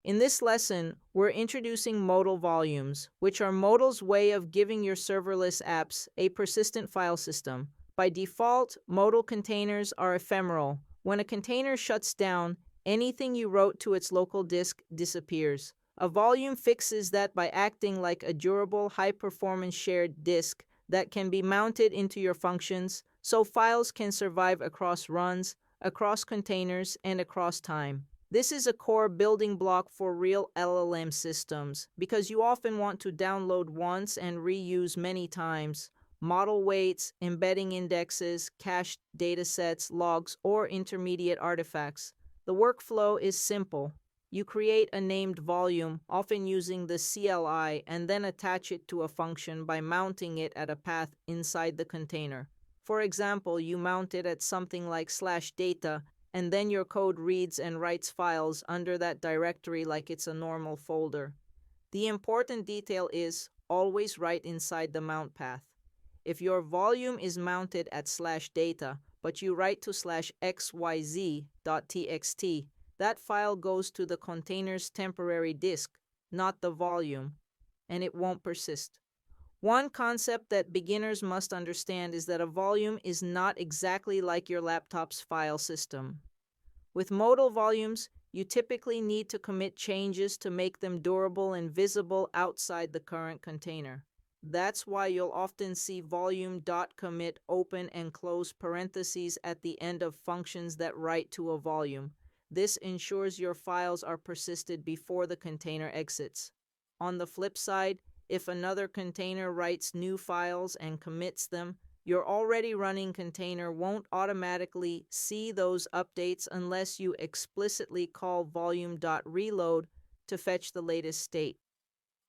In this lesson, we're introducing modal volumes, which are Modal's way of giving your serverless apps a persistent file system. By default, modal containers are ephemeral. When a container shuts down, anything you wrote to its local disk disappears. A volume fixes that by acting like a durable, high-performance shared disk that can be mounted into your functions, so files can survive across runs, across containers, and across time. This is a core building block for real LLM systems because you often want to download once and reuse many times. Model weights, embedding indexes, cached datasets, logs, or intermediate artifacts. The workflow is simple. You create a named volume, often using the CLI, and then attach it to a function by mounting it at a path inside the container. For example, you mount it at something like /data, and then your code reads and writes files under that directory like it's a normal folder. The important detail is always write inside the mount path. If your volume is mounted at /data, but you write to /xyz.txt, that file goes to the container's temporary disk, not the volume, and it won't persist. One concept that beginners must understand is that a volume is not exactly like your laptop's file system. With modal volumes, you typically need to commit changes to make them durable and visible outside the current container. That's why you'll often see volume.commit open and close parentheses at the end of functions that write to a volume. This ensures your files are persisted before the container exits. On the flip side, if another container writes new files and commits them, your already running container won't automatically see those updates unless you explicitly call volume.reload to fetch the latest state.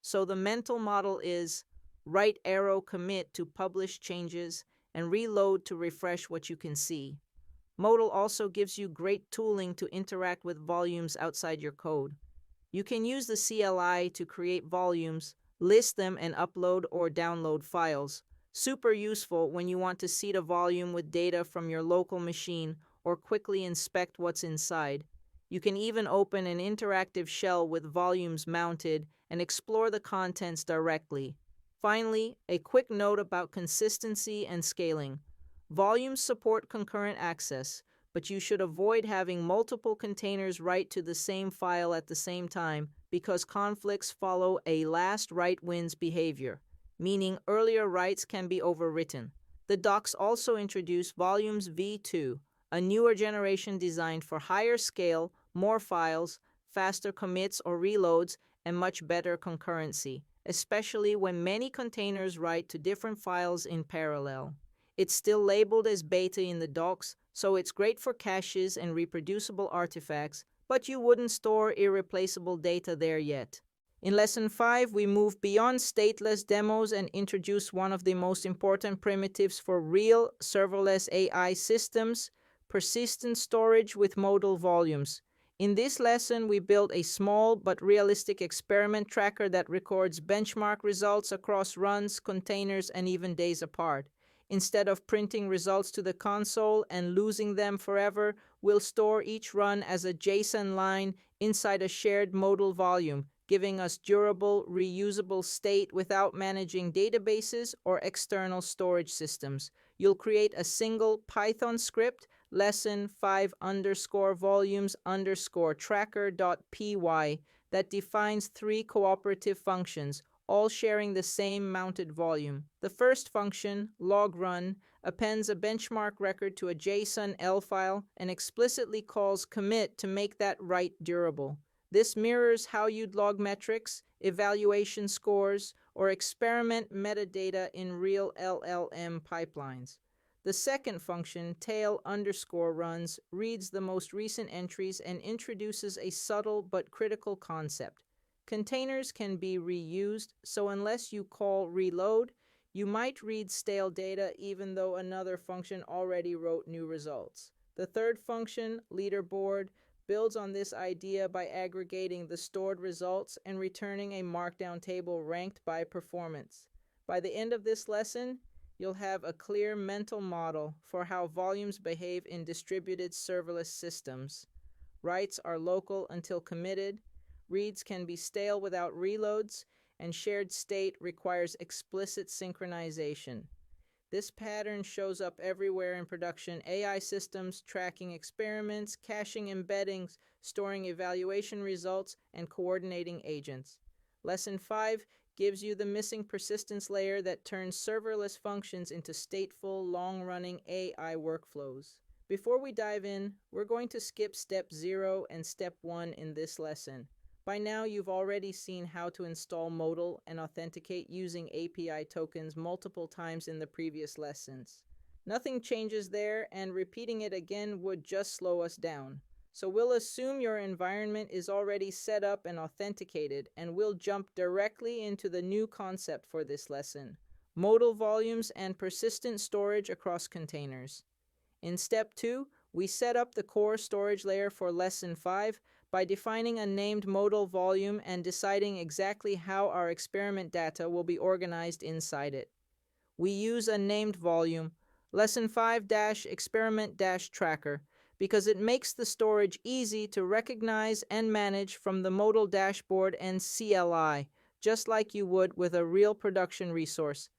So the mental model is right arrow commit to publish changes and reload to refresh what you can see. Modal also gives you great tooling to interact with volumes outside your code. You can use the CLI to create volumes, list them, and upload or download files. Super useful when you want to seed a volume with data from your local machine or quickly inspect what's inside. You can even open an interactive shell with volumes mounted and explore the contents directly. Finally, a quick note about consistency and scaling. Volumes support concurrent access, but you should avoid having multiple containers write to the same file at the same time because conflicts follow a last write wins behavior, meaning earlier writes can be overwritten. The docs also introduce Volumes v2, a newer generation designed for higher scale, more files, faster commits or reloads, and much better concurrency, especially when many containers write to different files in parallel. It's still labeled as beta in the docs, so it's great for caches and reproducible artifacts, but you wouldn't store irreplaceable data there yet. In Lesson 5, we move beyond stateless demos and introduce one of the most important primitives for real serverless AI systems, persistent storage with modal volumes. In this lesson, we built a small but realistic experiment tracker that records benchmark results across runs, containers, and even days apart. Instead of printing results to the console and losing them forever, we'll store each run as a JSON line inside a shared modal volume, giving us durable, reusable state without managing databases or external storage systems. You'll create a single Python script, lesson 5_volumes_tracker.py, that defines 3 cooperative functions, all sharing the same mounted volume. The first function, logrun, appends a benchmark record to a JSONL file and explicitly calls commit to make that write durable. This mirrors how you'd log metrics, evaluation scores, or experiment metadata in real LLM pipelines. The second function, tail_runs, reads the most recent entries and introduces a subtle but critical concept. Containers can be reused, so unless you call reload, you might read stale data even though another function already wrote new results. The third function, leaderboard, builds on this idea by aggregating the stored results and returning a markdown table ranked by performance. By the end of this lesson, you'll have a clear mental model for how volumes behave in distributed serverless systems. Writes are local until committed. reads can be stale without reloads, and shared state requires explicit synchronization. This pattern shows up everywhere in production AI systems, tracking experiments, caching embeddings, storing evaluation results, and coordinating agents. Lesson 5 gives you the missing persistence layer that turns serverless functions into stateful, long-running AI workflows. Before we dive in, we're going to skip step 0 and step 1 in this lesson. By now, you've already seen how to install Modal and authenticate using API tokens multiple times in the previous lessons. Nothing changes there, and repeating it again would just slow us down. So we'll assume your environment is already set up and authenticated, and we'll jump directly into the new concept for this lesson: modal volumes and persistent storage across containers. In step 2, we set up the core storage layer for lesson 5 by defining a named modal volume and deciding exactly how our experiment data will be organized inside it. We use a named volume, lesson 5-experiment-tracker, because it makes the storage easy to recognize and manage from the modal dashboard and CLI, just like you would with a real production resource.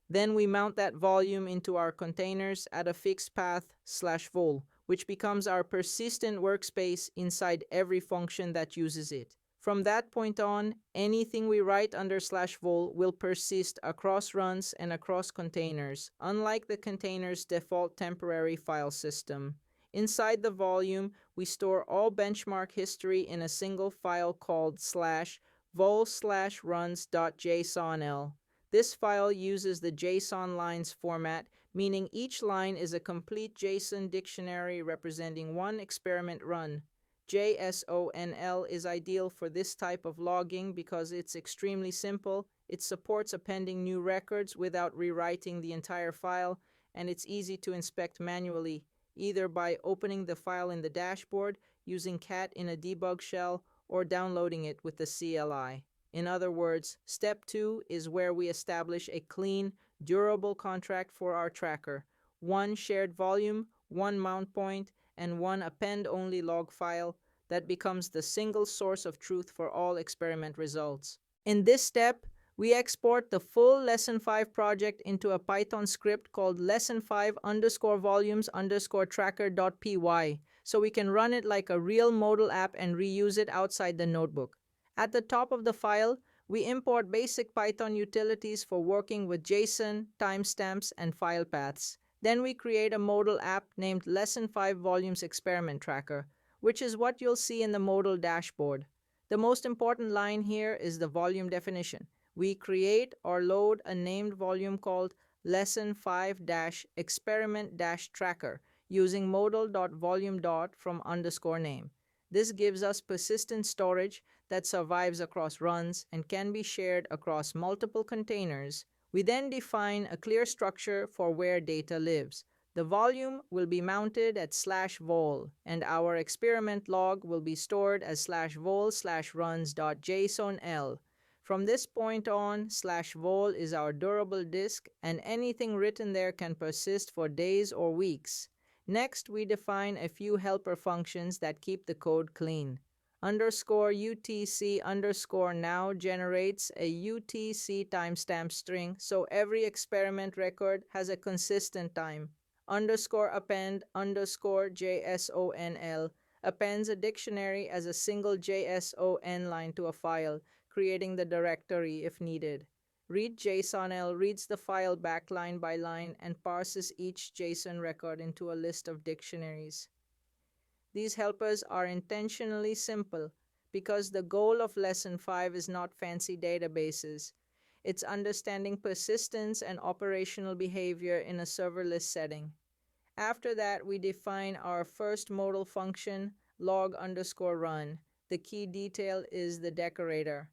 Then we mount that volume into our containers at a fixed path /vol, which becomes our persistent workspace inside every function that uses it. From that point on, anything we write under /vol will persist across runs and across containers, unlike the container's default temporary file system. Inside the volume, we store all benchmark history in a single file called /vol/runs.jsonl. This file uses the JSON lines format, meaning each line is a complete JSON dictionary representing one experiment run. JSONL is ideal for this type of logging because it's extremely simple, it supports appending new records without rewriting the entire file, and it's easy to inspect manually, either by opening the file in the dashboard, using cat in a debug shell, or downloading it with the CLI. In other words, step 2 is where we establish a clean, durable contract for our tracker: one shared volume, one mount point, and one append-only log file that becomes the single source of truth for all experiment results. In this step, we export the full Lesson 5 project into a Python script called lesson5_volumes_tracker.py, so we can run it like a real modal app and reuse it outside the notebook. At the top of the file, we import basic Python utilities for working with JSON, timestamps, and file paths. Then we create a modal app named Lesson 5 Volumes Experiment Tracker, which is what you'll see in the modal dashboard. The most important line here is the volume definition. We create or load a named volume called Lesson 5-experiment-tracker using modal.volume from _name. This gives us persistent storage that survives across runs and can be shared across multiple containers. We then define a clear structure for where data lives. The volume will be mounted at /vol, and our experiment log will be stored as /vol/runs.jsonl. From this point on, /vol is our durable disk, and anything written there can persist for days or weeks. Next, we define a few helper functions that keep the code clean. _UTC_now generates a UTC timestamp string, so every experiment record has a consistent time. _append_JSONL appends a dictionary as a single JSON line to a file, creating the directory if needed. Read JSONL reads the file back line by line and parses each JSON record into a list of dictionaries. These helpers are intentionally simple because the goal of Lesson 5 is not fancy databases. It's understanding persistence and operational behavior in a serverless setting. After that, we define our first modal function, log_run. The key detail is the decorator.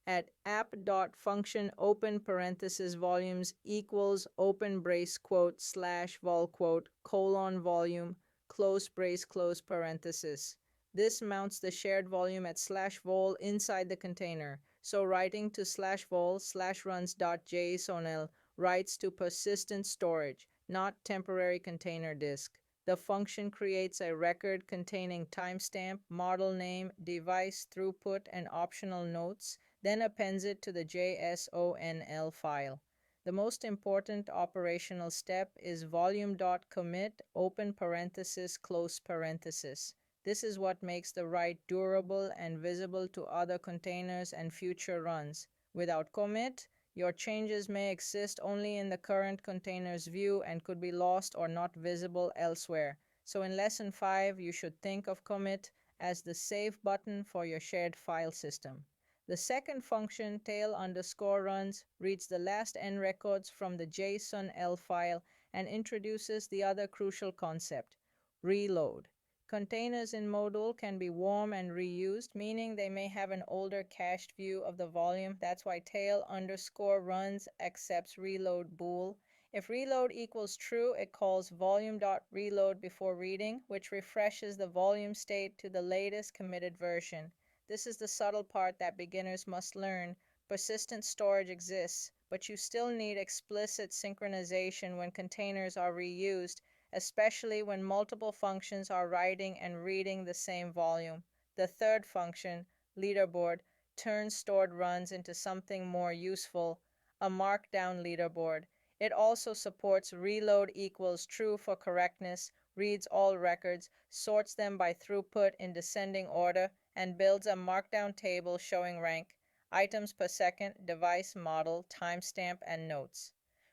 At app.function open parenthesis volumes equals open brace quote /vol quote :volume close brace close parenthesis. This mounts the shared volume at /vol inside the container, so writing to /vol/runs.jsonl writes to persistent storage, not temporary container disk. The function creates a record containing timestamp, model name, device throughput, and optional notes, then appends it to the JSONL file. The most important operational step is volume.commit, open parenthesis, close parenthesis. This is what makes the write durable and visible to other containers and future runs. Without commit, your changes may exist only in the current container's view and could be lost or not visible elsewhere. So in Lesson 5, you should think of commit as the save button for your shared file system. The second function, tail_runs, reads the last n records from the JSONL file and introduces the other crucial concept, reload. Containers in Modal can be warm and reused, meaning they may have an older cached view of the volume. That's why tail_runs accepts reload bool. If reload equals true, it calls volume.reload before reading, which refreshes the volume state to the latest committed version. This is the subtle part that beginners must learn. Persistent storage exists, but you still need explicit synchronization when containers are reused, especially when multiple functions are writing and reading the same volume. The third function, leaderboard, turns stored runs into something more useful, a markdown leaderboard. It also supports reload equals true for correctness, reads all records, sorts them by throughput in descending order, and builds a markdown table showing rank, items per second, device, model, timestamp, and notes.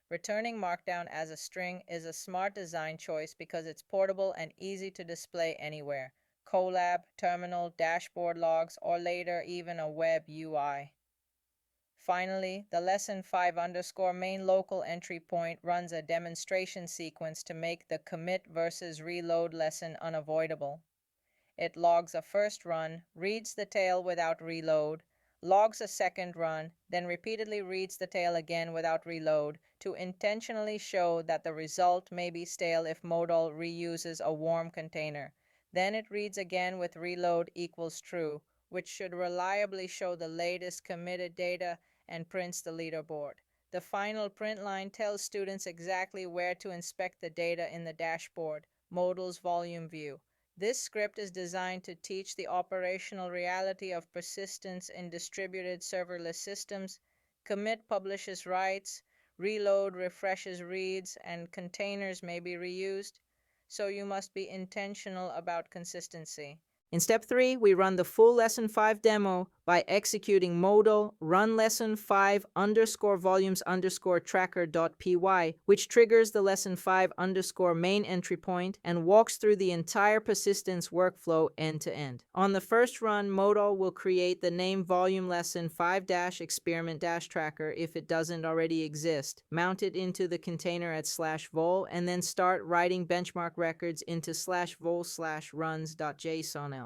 Returning Markdown as a string is a smart design choice because it's portable and easy to display anywhere. Colab, terminal, dashboard logs, or later even a web UI. Finally, the lesson 5_main local entry point runs a demonstration sequence to make the commit versus reload lesson unavoidable. It logs a first run, reads the tail without reload, logs a second run, then repeatedly reads the tail again without reload to intentionally show that the result may be stale if Modal reuses a warm container. Then it reads again with reload equals true, which should reliably show the latest committed data and prints the leaderboard. The final print line tells students exactly where to inspect the data in the dashboard, Modal's volume view. This script is designed to teach the operational reality of persistence in distributed serverless systems. Commit publishes writes, reload refreshes reads, and containers may be reused, so you must be intentional about consistency. In step 3, we run the full lesson 5 demo by executing modal run lesson 5_volumes_tracker.py, which triggers the lesson 5_main entry point and walks through the entire persistence workflow end to end. On the first run, Modal will create the name volume lesson 5-experiment-tracker if it doesn't already exist, mount it into the container at /vol, and then start writing benchmark records into /vol/runs.jsonl.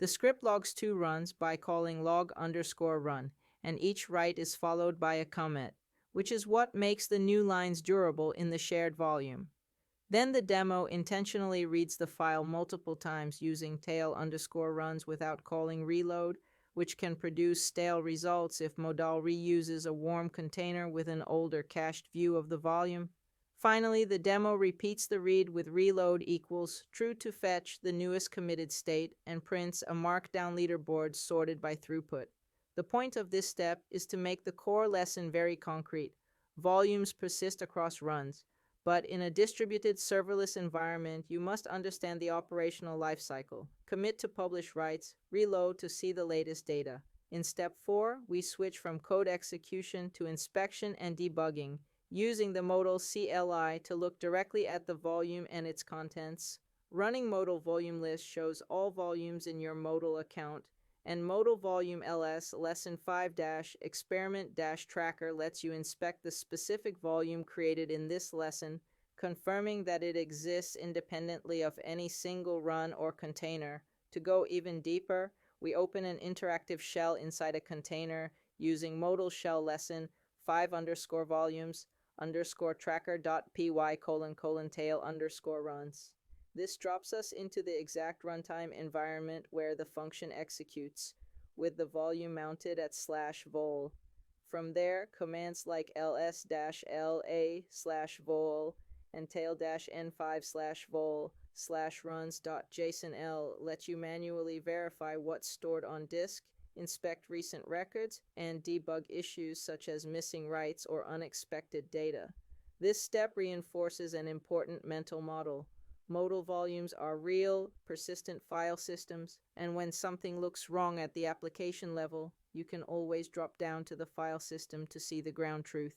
The script logs 2 runs by calling log_run, and each write is followed by a commit, which is what makes the new lines durable in the shared volume. Then the demo intentionally reads the file multiple times using tail_runs without calling reload, which can produce stale results if Modal reuses a warm container with an older cached view of the volume. Finally, the demo repeats the read with reload equals true to fetch the newest committed state and prints a markdown leaderboard sorted by throughput. The point of this step is to make the core lesson very concrete. Volumes persist across runs, but in a distributed serverless environment, you must understand the operational lifecycle. Commit to publish writes, reload to see the latest data. In step 4, we switch from code execution to inspection and debugging, using the Modal CLI to look directly at the volume and its contents. Running Modal Volume List shows all volumes in your Modal account, and Modal Volume LS Lesson 5-experiment-tracker lets you inspect the specific volume created in this lesson, confirming that it exists independently of any single run or container. To go even deeper, we open an interactive shell inside a container using Modal Shell Lesson 5_volumes_tracker.py::tail_runs. This drops us into the exact runtime environment where the function executes, with the volume mounted at /vol. From there, commands like ls-la/vol and tail-n5/vol /runs.jsonl lets you manually verify what's stored on disk, inspect recent records, and debug issues such as missing writes or unexpected data. This step reinforces an important mental model. Modal volumes are real, persistent file systems, and when something looks wrong at the application level, you can always drop down to the file system to see the ground truth.